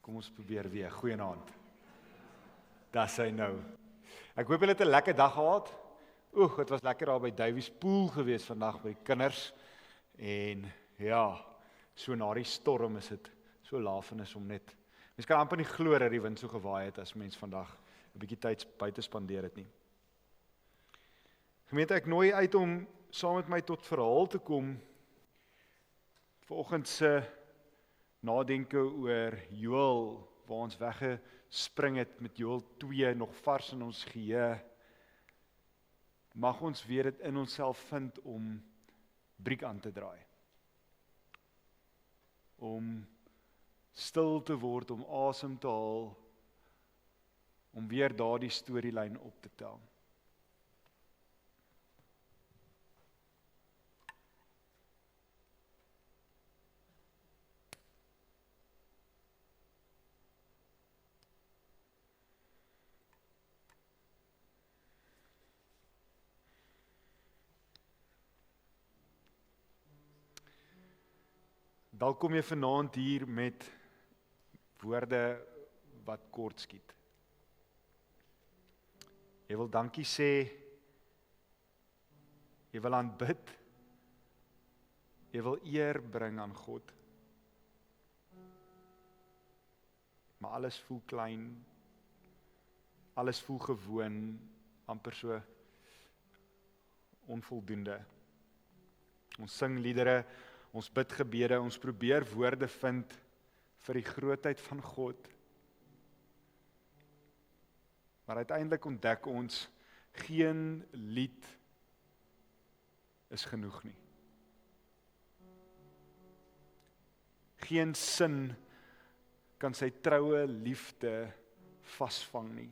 Kom ons probeer weer. Goeienaand. Dis hy nou. Ek hoop julle het 'n lekker dag gehad. Het was lekker daar by Davies Pool gewees vandag by die kinders. En ja, so na die storm is dit so lafenis om net. Mens kan amper nie glo dat die wind so gewaai het as mens vandag 'n bietjie tyd buite spandeer het nie. Gemeente, ek nooi uit om saam met my tot verhaal te kom. Vanoggend se nadenke oor Joël, waar ons weggespring het met Joël 2 nog vars in ons geheue. Mag ons weer dit in onsself vind om briek aan te draai. Om stil te word, om asem te haal, om weer daardie storielyn op te tel. Dalk kom jy vanaand hier met woorde wat kort skiet. Jy wil dankie sê, jy wil aanbid, jy wil eer bring aan God. Maar alles voel klein, alles voel gewoon, amper so onvoldoende. Ons sing liedere, ons bid gebede, ons probeer woorde vind vir die grootheid van God. Maar uiteindelik ontdek ons, geen lied is genoeg nie. Geen sin kan sy troue liefde vasvang nie.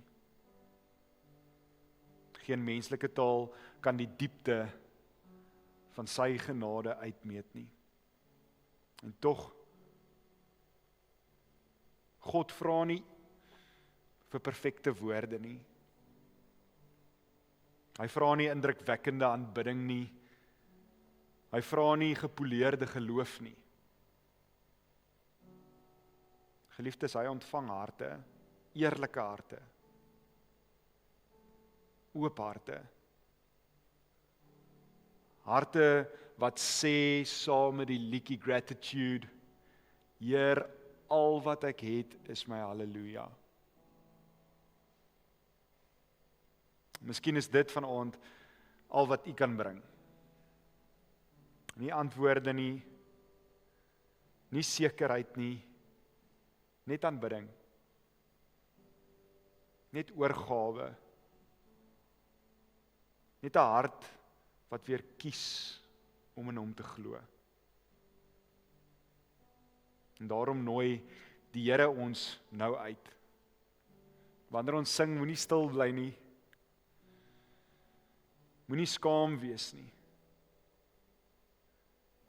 Geen menslike taal kan die diepte van sy genade uitmeet nie. En tog, God vra nie vir perfekte woorde nie. Hy vra nie indrukwekkende aanbidding nie. Hy vra nie gepoleerde geloof nie. Geliefdes, hy ontvang harte, eerlike harte, oop harte. Harte wat sê saam met die liedjie Gratitude, Heer, al wat ek het is my halleluja. Miskien is dit vanaand al wat u kan bring. Nie antwoorde nie, nie sekerheid nie, net aanbidding, net oorgawe, net 'n hart wat weer kies om in hom te glo. En daarom nooi die Here ons nou uit. Wanneer ons sing, moenie stil bly nie. Moenie skaam wees nie.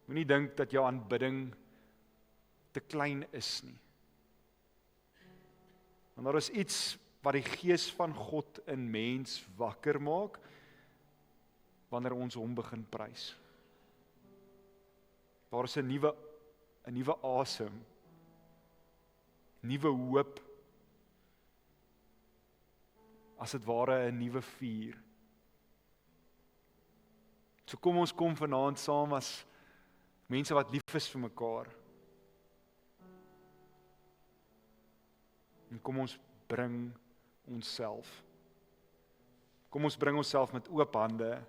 Moenie dink dat jou aanbidding te klein is nie. Want daar is iets wat die Gees van God in mens wakker maak, wanneer ons hom begin prys. Daar is 'n nuwe asem, nuwe hoop, as dit ware 'n nuwe vuur. So kom ons kom vanaand saam as mense wat lief is vir mekaar. En kom ons bring onsself. Kom ons bring onsself met oop hande,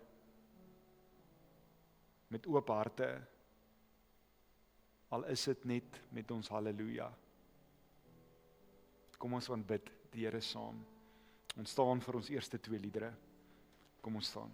met oop harte, al is dit net met ons halleluja. Kom ons aanbid die Here saam. Ons staan vir ons eerste 2 liedere. Kom ons staan.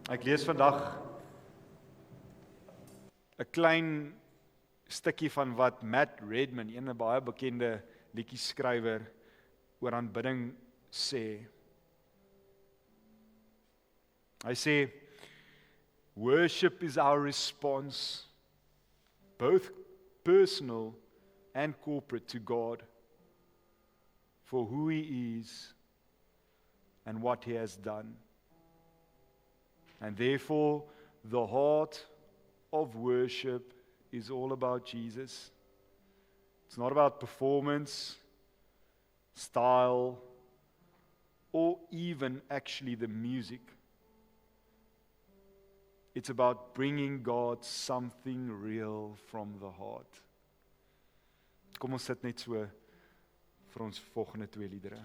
Ek lees vandag 'n klein stukkie van wat Matt Redman, 'n baie bekende liedjieskrywer, oor aanbidding sê. Hy sê, worship is our response, both personal and corporate, to God for who He is and what He has done. And therefore, the heart of worship is all about Jesus. It's not about performance, style, or even actually the music. It's about bringing God something real from the heart. Kom ons sit net so vir ons volgende 2 liedere.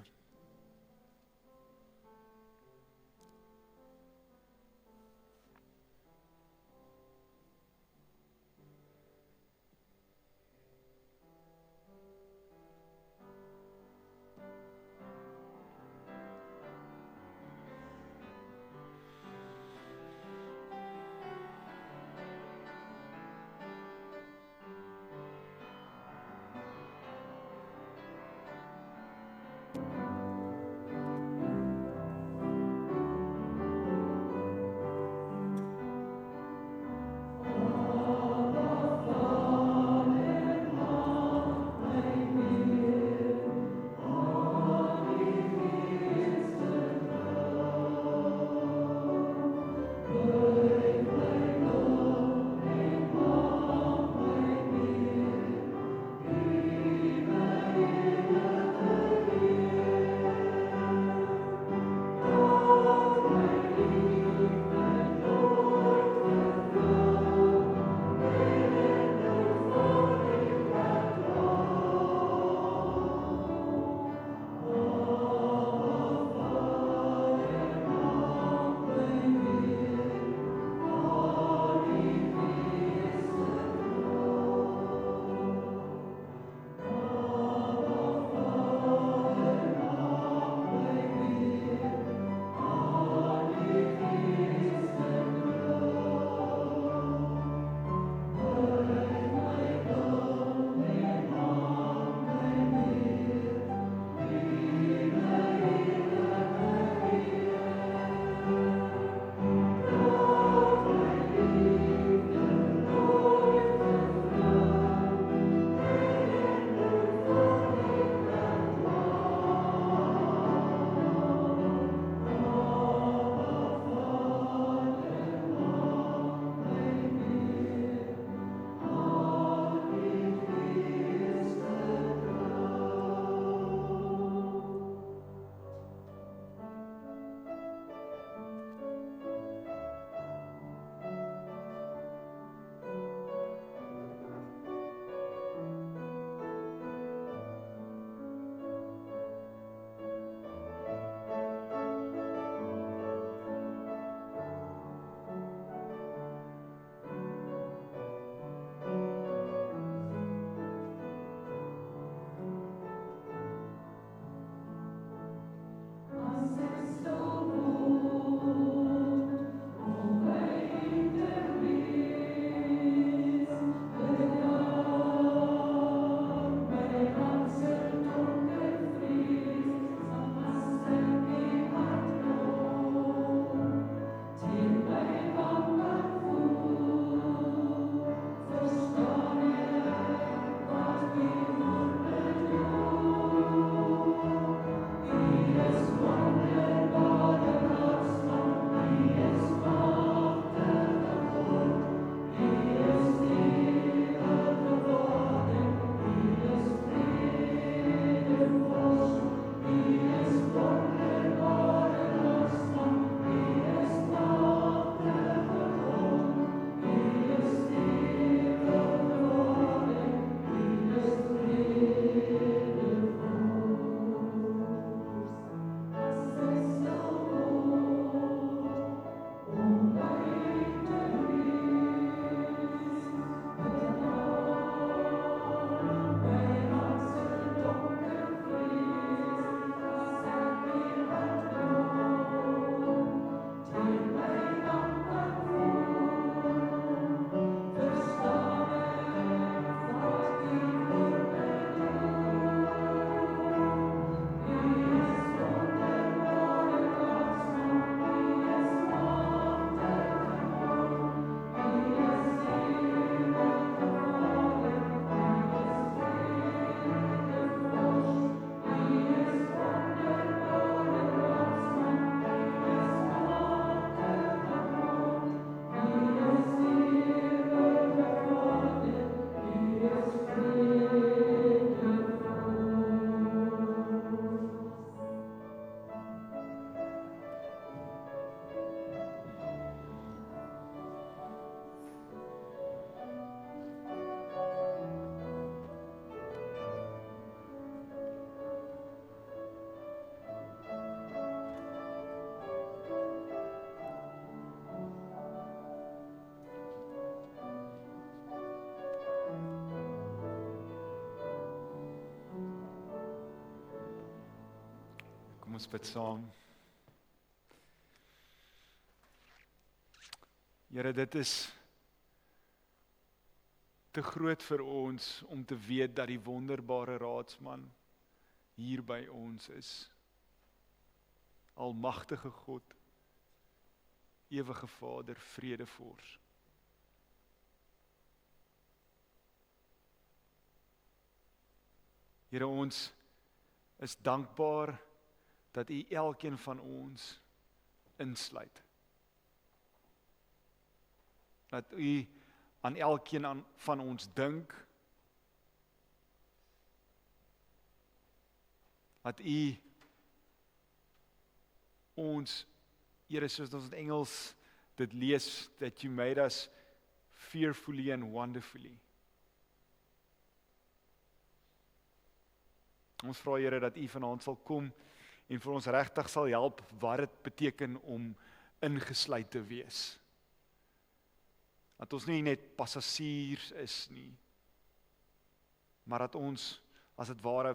ons bid saam. Here, dit is te groot vir ons om te weet dat die wonderbare raadsman hier by ons is. Almagtige God, ewige Vader, vredevors. Here, ons is dankbaar dat U elkeen van ons insluit. Dat U aan elkeen van ons dink. Dat U ons, Here, soos ons in Engels dit lees, that you made us fearfully and wonderfully. Ons vra, Here, dat U vanaand sal kom en vir ons regtig sal help wat dit beteken om ingesluit te wees. Dat ons nie net passasiers is nie, maar dat ons, as dit ware,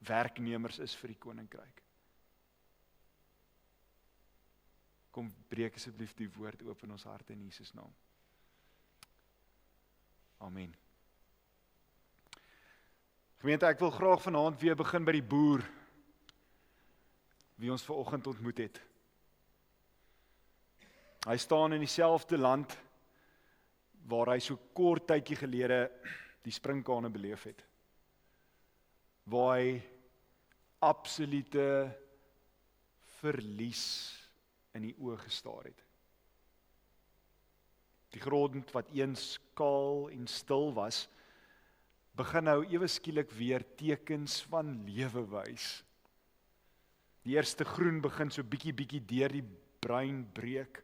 werknemers is vir die koninkryk. Kom, breek asseblief die woord oop in ons harte in Jesus naam. Amen. Gemeente, ek wil graag vanaand weer begin by die boer, wie ons vanoggend ontmoet het. Hy staan in dieselfde land, waar hy so kort tydjie gelede die springkane beleef het. Waar hy absolute verlies in die oë gestaar het. Die grond wat eens kaal en stil was, begin nou ewe skielik weer tekens van lewe wys. Die eerste groen begin so bietjie deur die bruin breek.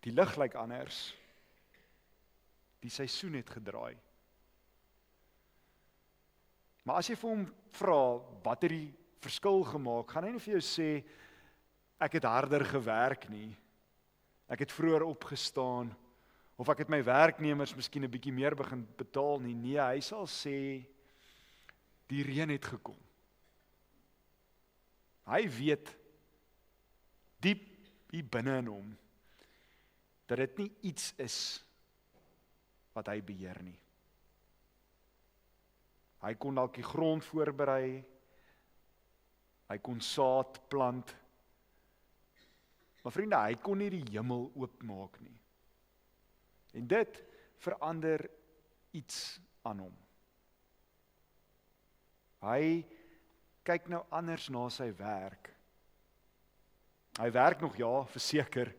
Die lig lyk anders. Die seisoen het gedraai. Maar as jy vir hom vra, wat het die verskil gemaak, gaan hy nie vir jou sê, ek het harder gewerk nie, ek het vroeër opgestaan, of ek het my werknemers miskien 'n bietjie meer begin betaal nie. Nee, hy sal sê, die reën het gekom. Hy weet, diep hier binne in hom, dat dit nie iets is wat hy beheer nie. Hy kon dalk die grond voorberei, hy kon saad plant, maar vriende, hy kon nie die hemel oopmaak nie. En dit verander iets aan hom. Hy kyk nou anders na sy werk. Hy werk nog, ja, verseker,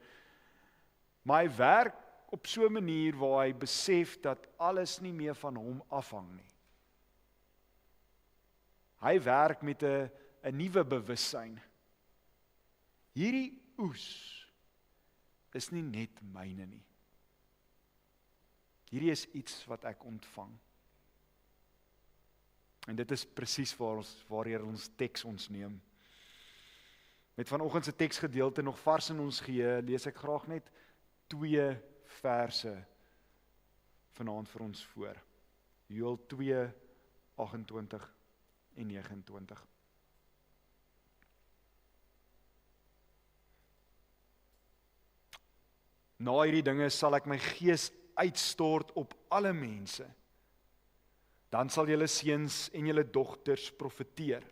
maar hy werk op so 'n manier waar hy besef dat alles nie meer van hom afhang nie. Hy werk met 'n nuwe bewussyn. Hierdie oes is nie net myne nie. Hierdie is iets wat ek ontvang. En dit is presies waar ons teks ons neem. Met vanoggend se teksgedeelte nog vars in ons geheue, lees ek graag net 2 verse vanaand vir ons voor. Joël 2, 28 en 29. Na hierdie dinge sal ek my gees uitstort op alle mense. Dan sal julle seuns en julle dogters profeteer.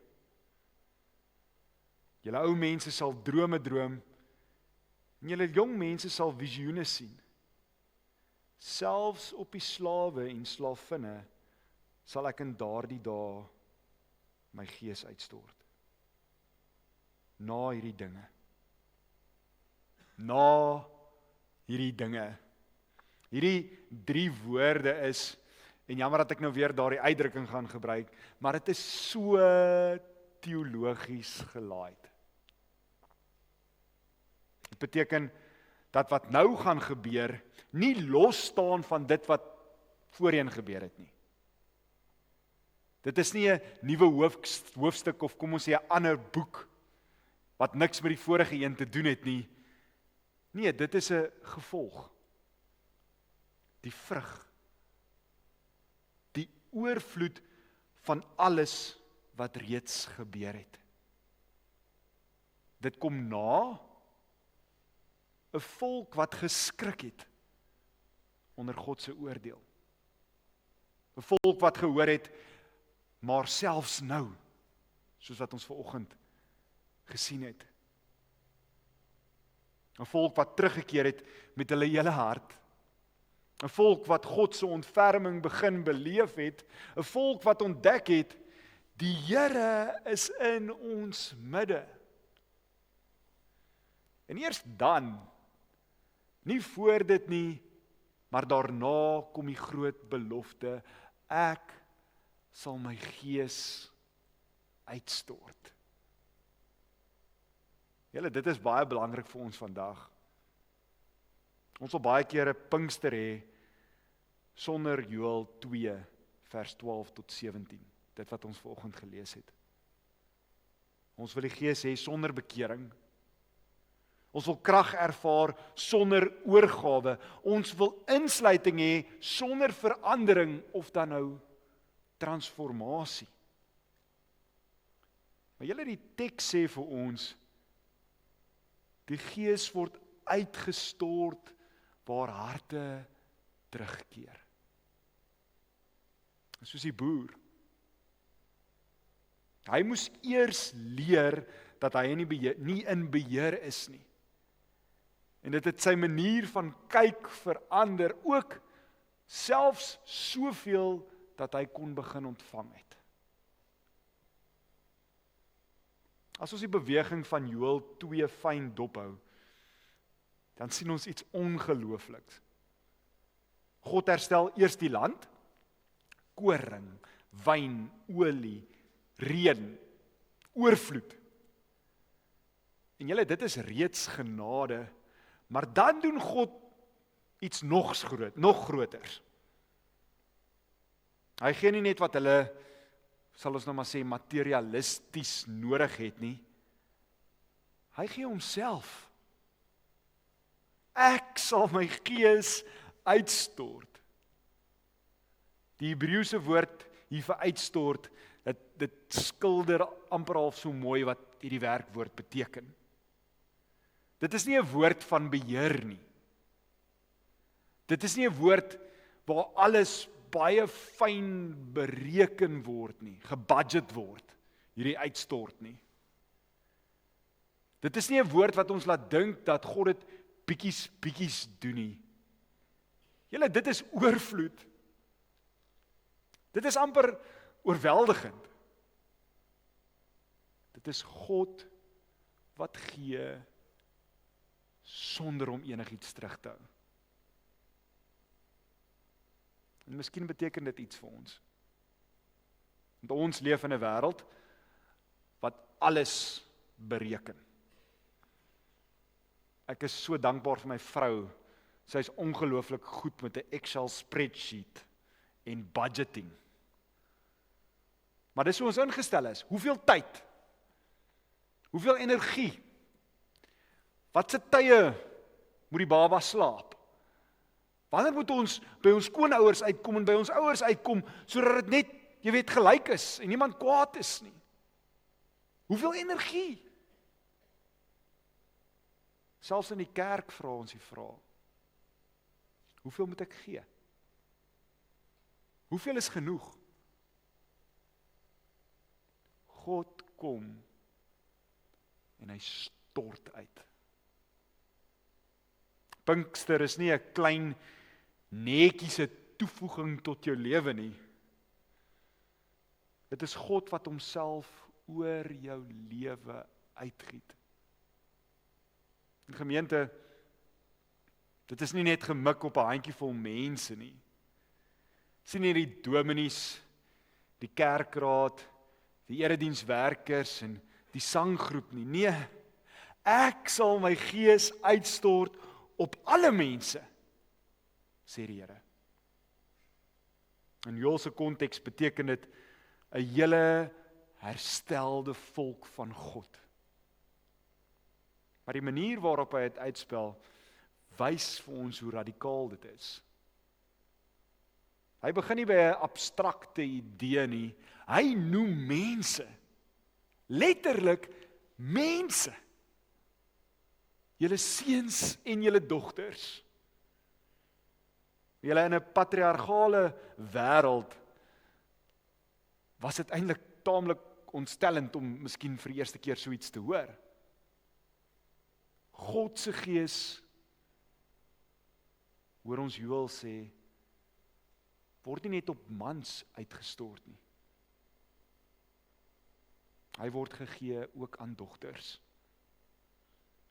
Julle ou mense sal drome droom, en julle jong mense sal visioene sien. Selfs op die slawe en slavinne sal ek in daardie dae my gees uitstort. Na hierdie dinge. Na hierdie dinge. Hierdie 3 woorde is, en jammer dat ek nou weer daardie uitdrukking gaan gebruik, maar dit is so teologies gelaaid. Dit beteken dat wat nou gaan gebeur, nie los staan van dit wat voorheen gebeur het nie. Dit is nie 'n nuwe hoofstuk of kom ons sê 'n ander boek, wat niks met die vorige een te doen het nie. Nee, dit is 'n gevolg. Die vrug. Die oorvloed van alles wat reeds gebeur het. Dit kom na 'n volk wat geskrik het onder God se oordeel. 'n Volk wat gehoor het, maar selfs nou, soos wat ons vanoggend gesien het. 'n Volk wat teruggekeer het met hulle hele hart. 'n Volk wat God se ontferming begin beleef het. 'n Volk wat ontdek het, die Here is in ons midde. En eers dan, nie voor dit nie, maar daarna kom die groot belofte, ek sal my gees uitstort. Julle, dit is baie belangrik vir ons vandag. Ons wil baie keer 'n Pinkster hê sonder Joël 2 vers 12 tot 17, dit wat ons vanoggend gelees het. Ons wil die Gees hê sonder bekering. Ons wil krag ervaar sonder oorgawe. Ons wil insluiting hê sonder verandering of dan nou transformasie. Maar julle, die teks sê vir ons, die Gees word uitgestort waar harte terugkeer. Soos die boer. Hy moes eers leer dat hy nie in beheer is nie. En dit het sy manier van kyk verander, ook selfs soveel dat hy kon begin ontvang het. As ons die beweging van Joël 2 fyn dophou, dan sien ons iets ongeloofliks. God herstel eers die land, koring, wyn, olie, reën, oorvloed. En julle, dit is reeds genade, maar dan doen God iets nog groters. Hy gee nie net wat hulle, sal ons nou maar sê, materialisties nodig het nie. Hy gee homself. Ek sal my gees uitstort. Die Hebreëse woord hier vir uitstort, dit skilder amper half so mooi wat hierdie werkwoord beteken. Dit is nie 'n woord van beheer nie. Dit is nie 'n woord waar alles baie fyn bereken word nie, gebudget word, hierdie uitstort nie. Dit is nie 'n woord wat ons laat dink dat God dit bietjies doen nie. Julle, dit is oorvloed. Dit is amper oorweldigend. Dit is God wat gee sonder om enigiets terug te hou. En miskien beteken dit iets vir ons. Want ons leef in 'n wêreld wat alles bereken. Ek is so dankbaar vir my vrou. Sy is ongelooflik goed met 'n Excel spreadsheet en budgeting. Maar dis hoe ons ingestel is. Hoeveel tyd? Hoeveel energie? Wat se tye moet die baba slaap? Wanneer moet ons by ons skoonouers uitkom en by ons ouers uitkom, sodat dit net, jy weet, gelyk is en niemand kwaad is nie? Hoeveel energie? Selfs in die kerk vra ons die vraag, hoeveel moet ek gee? Hoeveel is genoeg? God kom en hy stort uit. Pinkster is nie 'n klein netjiese toevoeging tot jou lewe nie. Dit is God wat homself oor jou lewe uitgiet. In gemeente, dit is nie net gemik op 'n handjievol mense nie. Sien nie die dominees, die kerkraad, die eredienswerkers en die sanggroep nie. Nee, ek sal my gees uitstort op alle mense, sê die Here. In Joël se konteks beteken dit 'n hele herstelde volk van God. Maar die manier waarop hy dit uitspel, wys vir ons hoe radikaal dit is. Hy begin nie by 'n abstrakte idee nie. Hy noem mense. Letterlik mense. Julle seuns en julle dogters. Julle in 'n patriargale wêreld was dit eintlik taamlik ontstellend om miskien vir die eerste keer so iets te hoor. God se Gees, hoor ons Joël sê, word nie net op mans uitgestort nie. Hy word gegee ook aan dogters.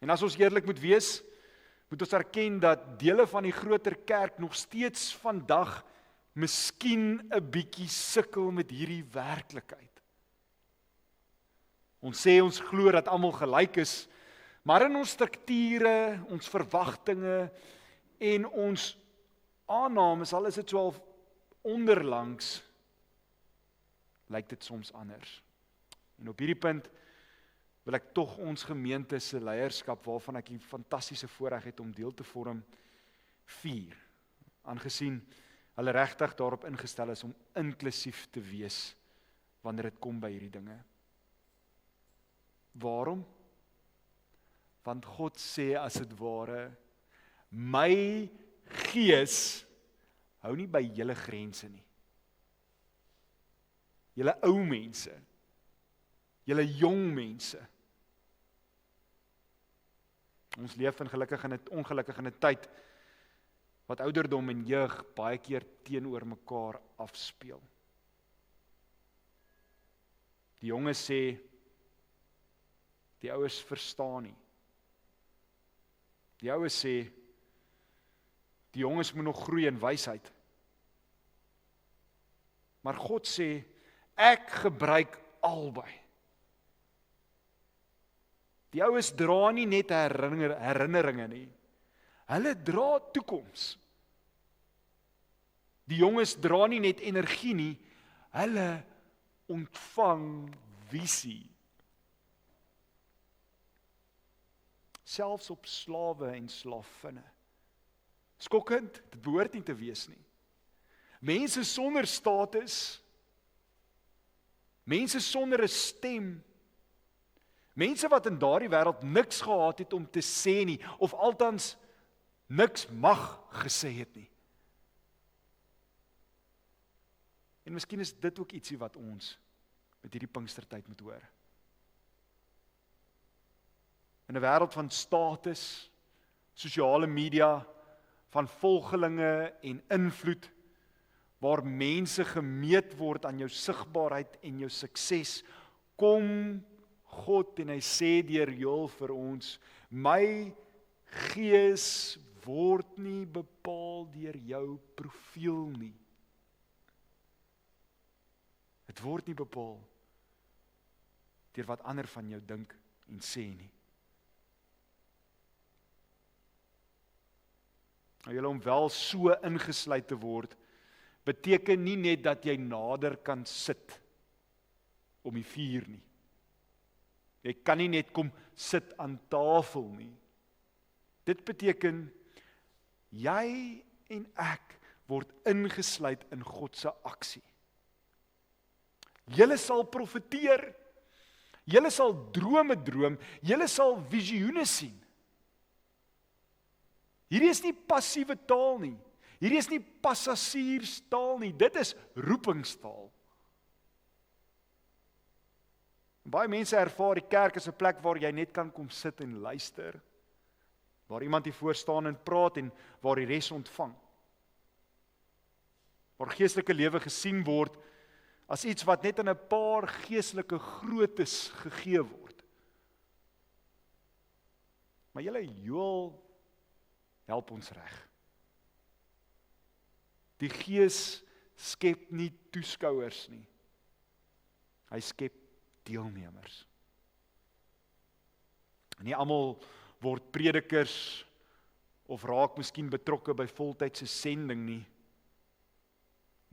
En as ons eerlik moet wees, moet ons erken dat dele van die groter kerk nog steeds vandag miskien 'n bietjie sukkel met hierdie werklikheid. Ons sê ons glo dat almal gelyk is, maar in ons strukture, ons verwagtinge en ons aannames, al is dit so half onderlangs, lyk dit soms anders. En op hierdie punt wil ek tog ons gemeente se leierskap, waarvan ek die fantastiese voorreg het om deel te vorm, vier, aangesien hulle regtig daarop ingestel is om inklusief te wees wanneer dit kom by hierdie dinge. Waarom? Want God sê as dit ware, my Gees hou nie by julle grense nie. Julle ou mense, julle jong mense. Ons leef ongelukkig in 'n tyd wat ouderdom en jeug baie keer teenoor mekaar afspeel. Die jonges sê, die ouers verstaan nie. Die ouers sê, die jonges moet nog groei in wysheid. Maar God sê, ek gebruik albei. Die oues dra nie net herinneringe nie. Hulle dra toekoms. Die jonges dra nie net energie nie, hulle ontvang visie. Selfs op slawe en slavinne. Skokkend, dit behoort nie te wees nie. Mense sonder status, mense sonder 'n stem, mense wat in daardie wêreld niks gehad het om te sê nie, of althans niks mag gesê het nie. En miskien is dit ook ietsie wat ons met hierdie Pinkstertyd moet hoor. In 'n wêreld van status, sosiale media, van volgelinge en invloed, waar mense gemeet word aan jou sigbaarheid en jou sukses, kom God en hy sê deur Joël vir ons, my Gees word nie bepaal deur jou profiel nie. Dit word nie bepaal deur wat ander van jou dink en sê nie. Julle om wel so ingesluit te word, beteken nie net dat jy nader kan sit om die vuur nie. Jy kan nie net kom sit aan tafel nie. Dit beteken, jy en ek word ingesluit in God se aksie. Julle sal profeteer, julle sal drome droom, julle sal visioene sien. Hierdie is nie passiewe taal nie. Hierdie is nie passasierstaal nie. Dit is roepingstaal. Baie mense ervaar die kerk as 'n plek waar jy net kan kom sit en luister. Waar iemand hier voor staan en praat en waar die res ontvang. Waar geestelike lewe gesien word as iets wat net aan 'n paar geestelike grootes gegee word. Maar julle Joël help ons reg. Die Gees skep nie toeskouers nie. Hy skep deelnemers. Nie almal word predikers of raak miskien betrokke by voltydse sending nie.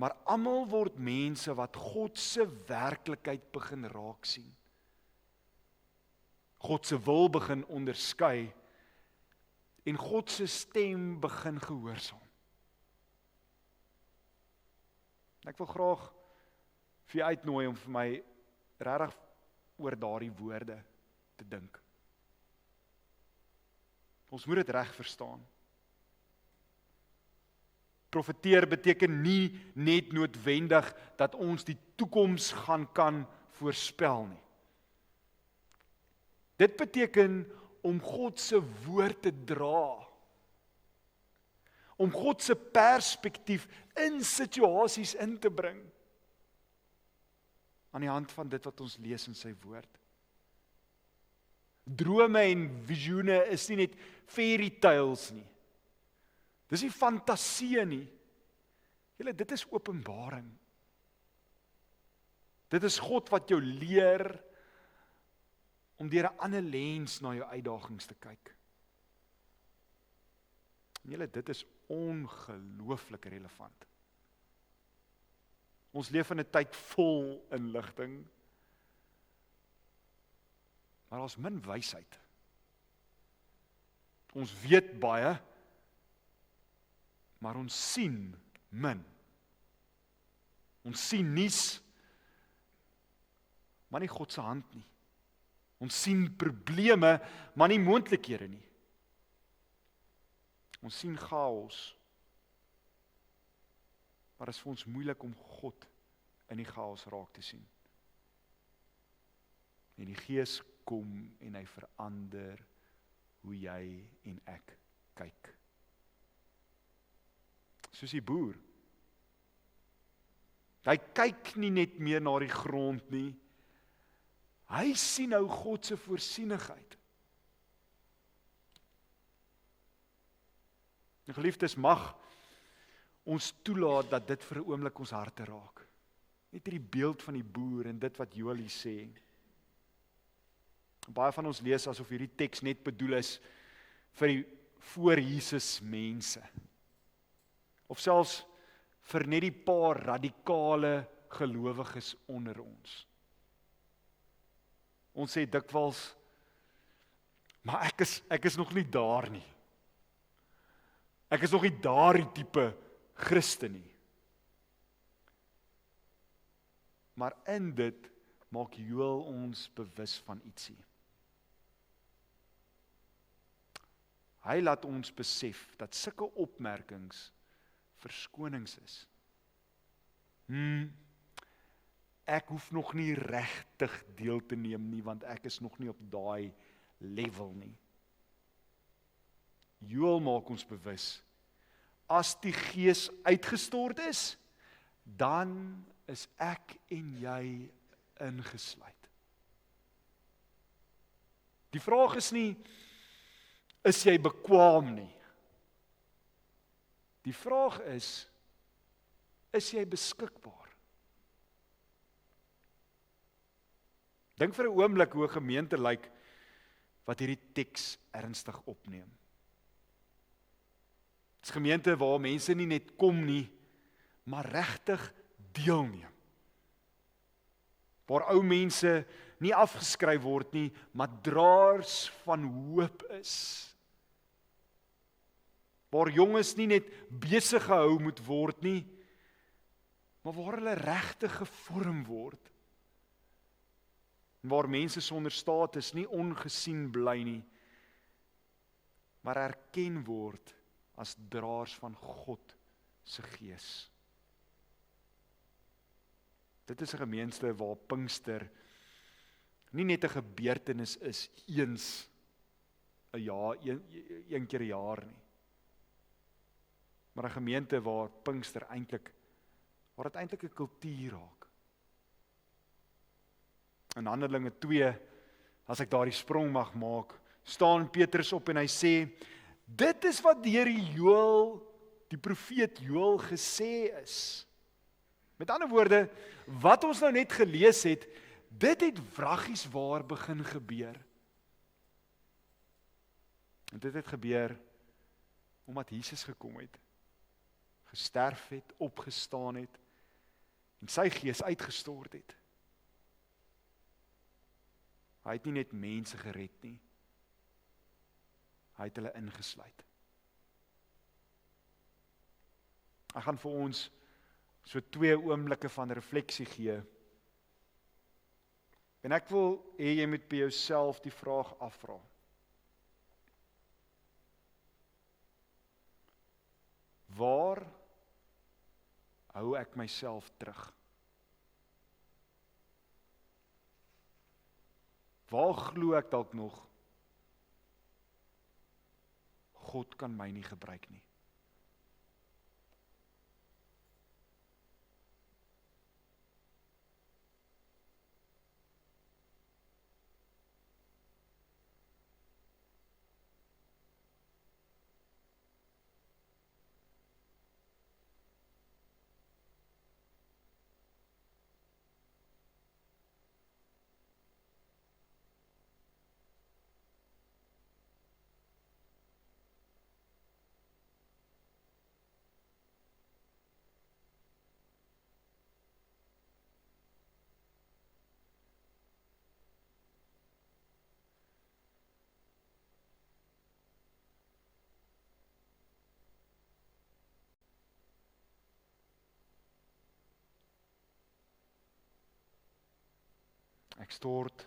Maar almal word mense wat God se werklikheid begin raak sien. God se wil begin onderskei en God se stem begin gehoorsaam. Ek wil graag vir jou uitnooi om vir my regtig oor daardie woorde te dink. Ons moet dit reg verstaan. Profeteer beteken nie net noodwendig dat ons die toekoms gaan kan voorspel nie. Dit beteken om God se woord te dra. Om God se perspektief in situasies in te bring. Aan die hand van dit wat ons lees in sy woord. Drome en visioene is nie net fairy tales nie. Dis nie fantasie nie. Julle, dit is openbaring. Dit is God wat jou leer om deur 'n ander lens na jou uitdagings te kyk. En julle, dit is ongelooflik relevant. Ons leef in 'n tyd vol inligting, maar daar's min wysheid. Ons weet baie, maar ons sien min. Ons sien nuus, maar nie God se hand nie. Ons sien probleme, maar nie moontlikhede nie. Ons sien chaos, maar dit is vir ons moeilik om God in die chaos raak te sien. En die Gees kom en hy verander hoe jy en ek kyk. Soos die boer. Hy kyk nie net meer na die grond nie. Hy sien nou God se voorsienigheid. En geliefdes, mag ons toelaat dat dit vir 'n oomblik ons harte raak. Net hierdie beeld van die boer en dit wat Joël hier sê. Baie van ons lees asof hierdie teks net bedoel is vir die voor Jesus mense. Of selfs vir net die paar radikale gelowiges onder ons. Ons sê dikwels, maar ek is nog nie daar nie. Ek is nog nie daardie tipe Christen nie. Maar in dit maak Joël ons bewus van ietsie. Hy laat ons besef dat sulke opmerkings verskonings is. Ek hoef nog nie regtig deel te neem nie, want ek is nog nie op daai level nie. Joël maak ons bewus, as die Gees uitgestort is, dan is ek en jy ingesluit. Die vraag is nie, is jy bekwaam nie? Die vraag is jy beskikbaar? Dink vir 'n oomblik hoe 'n gemeente lyk wat hierdie teks ernstig opneem. Dit is gemeente waar mense nie net kom nie, maar regtig deelneem. Waar ou mense nie afgeskryf word nie, maar draers van hoop is. Waar jonges nie net besig gehou moet word nie, maar waar hulle regtig gevorm word. Waar mense sonder status nie ongesien bly nie, maar erken word as draers van God se Gees. Dit is 'n gemeente waar Pinkster nie net 'n gebeurtenis is eens 'n jaar, een keer 'n jaar nie. Maar 'n gemeente waar Pinkster eintlik 'n kultuur raak. In Handelinge 2, as ek daardie sprong mag maak, staan Petrus op en hy sê, dit is wat deur Joël, die profeet Joël gesê is. Met ander woorde, wat ons nou net gelees het, dit het vraggies waar begin gebeur. En dit het gebeur omdat Jesus gekom het, gesterf het, opgestaan het en sy Gees uitgestort het. Hy het nie net mense gered nie, hy het hulle ingesluit. Ek gaan vir ons so 2 oomblikke van refleksie gee. En ek wil hê jy moet by jouself die vraag afvra. Waar hou ek myself terug? Waar glo ek dalk nog, God kan my nie gebruik nie? Ek stort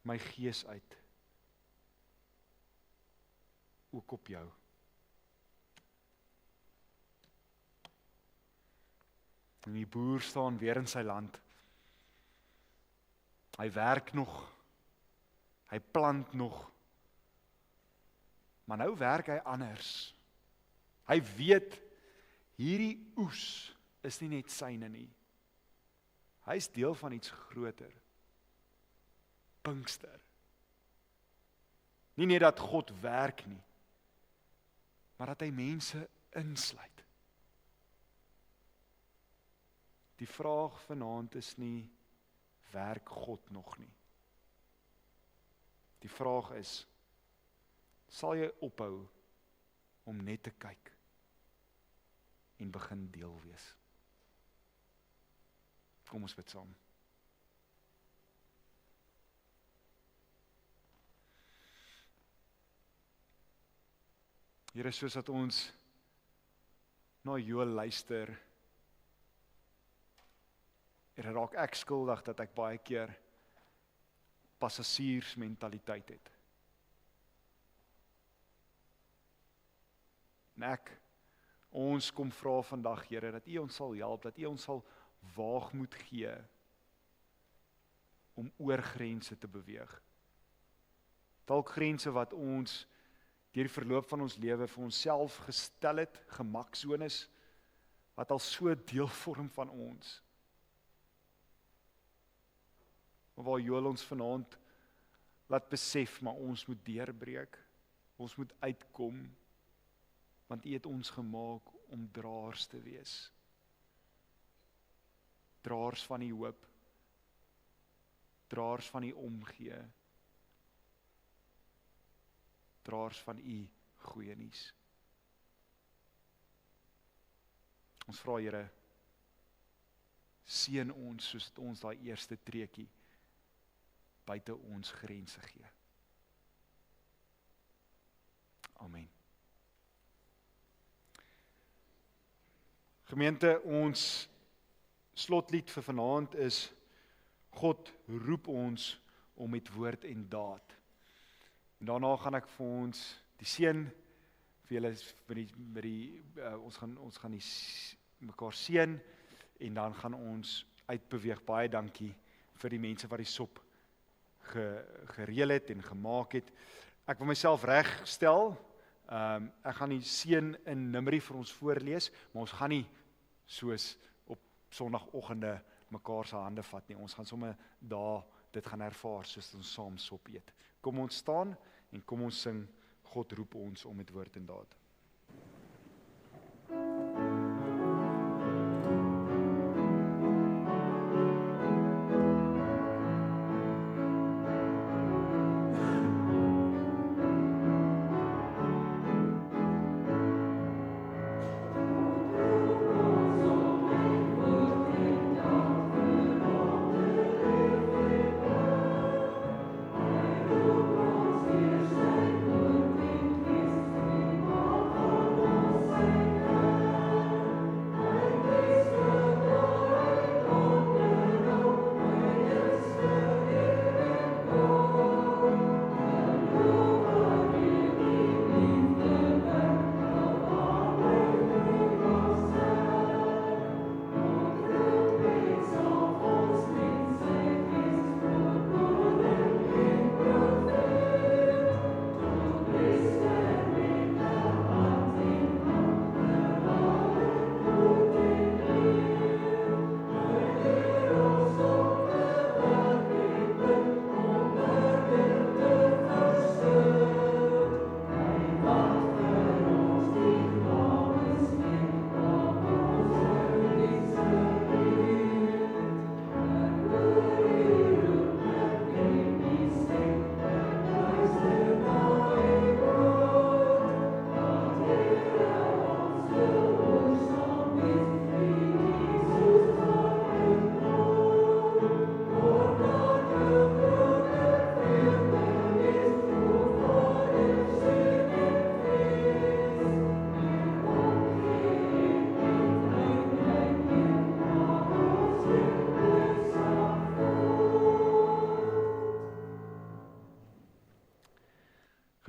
my gees uit, ook op jou. En die boer staan weer in sy land. Hy werk nog, hy plant nog, maar nou werk hy anders. Hy weet, hierdie oes is nie net syne nie. Hy is deel van iets groter. Pinkster. Nie net dat God werk nie, maar dat hy mense insluit. Die vraag vanaand is nie, werk God nog nie? Die vraag is, sal jy ophou om net te kyk en begin deel wees? Kom ons bid saam. Here, soos dat ons na Joël luister, raak ek skuldig dat ek baie keer passasiersmentaliteit het. En ons kom vra vandag, Here, dat U ons sal help, dat U ons sal waagmoed gee om oor grense te beweeg. Dalk grense wat ons deur die verloop van ons lewe vir onsself gestel het, gemaksones, wat al so deel vorm van ons. Maar waar Joël ons vanaand laat besef, maar ons moet deurbreek, ons moet uitkom, want U het ons gemaak om draers te wees. Draers van die hoop, draers van die omgee, draers van U goeie nuus. Ons vra, Here, seën ons soos dat ons daai eerste treukie buite ons grense gee. Amen. Gemeente, ons slotlied vir vanaand is, God roep ons om met woord en daad. En daarna gaan ek vir ons die seën vir julle ons gaan mekaar seën en dan gaan ons uitbeweeg. Baie dankie vir die mense wat die sop gereël het en gemaak het. Ek wil myself regstel. Ek gaan die seën in Numeri vir ons voorlees, maar ons gaan nie soos op Sondagoggende mekaar se hande vat nie. Ons gaan sommer daar dit gaan ervaar soos ons saam sop eet. Kom ons staan en kom ons sing, God roep ons om met woord en daad. Oh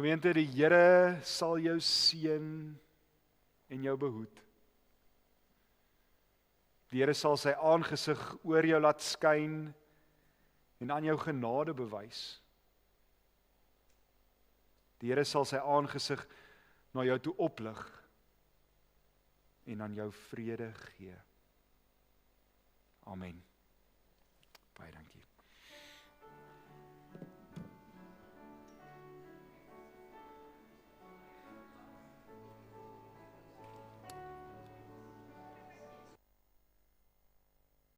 Gemeente, die Here sal jou seën en jou behoed. Die Here sal sy aangesig oor jou laat skyn en aan jou genade bewys. Die Here sal sy aangesig na jou toe oplig en aan jou vrede gee. Amen.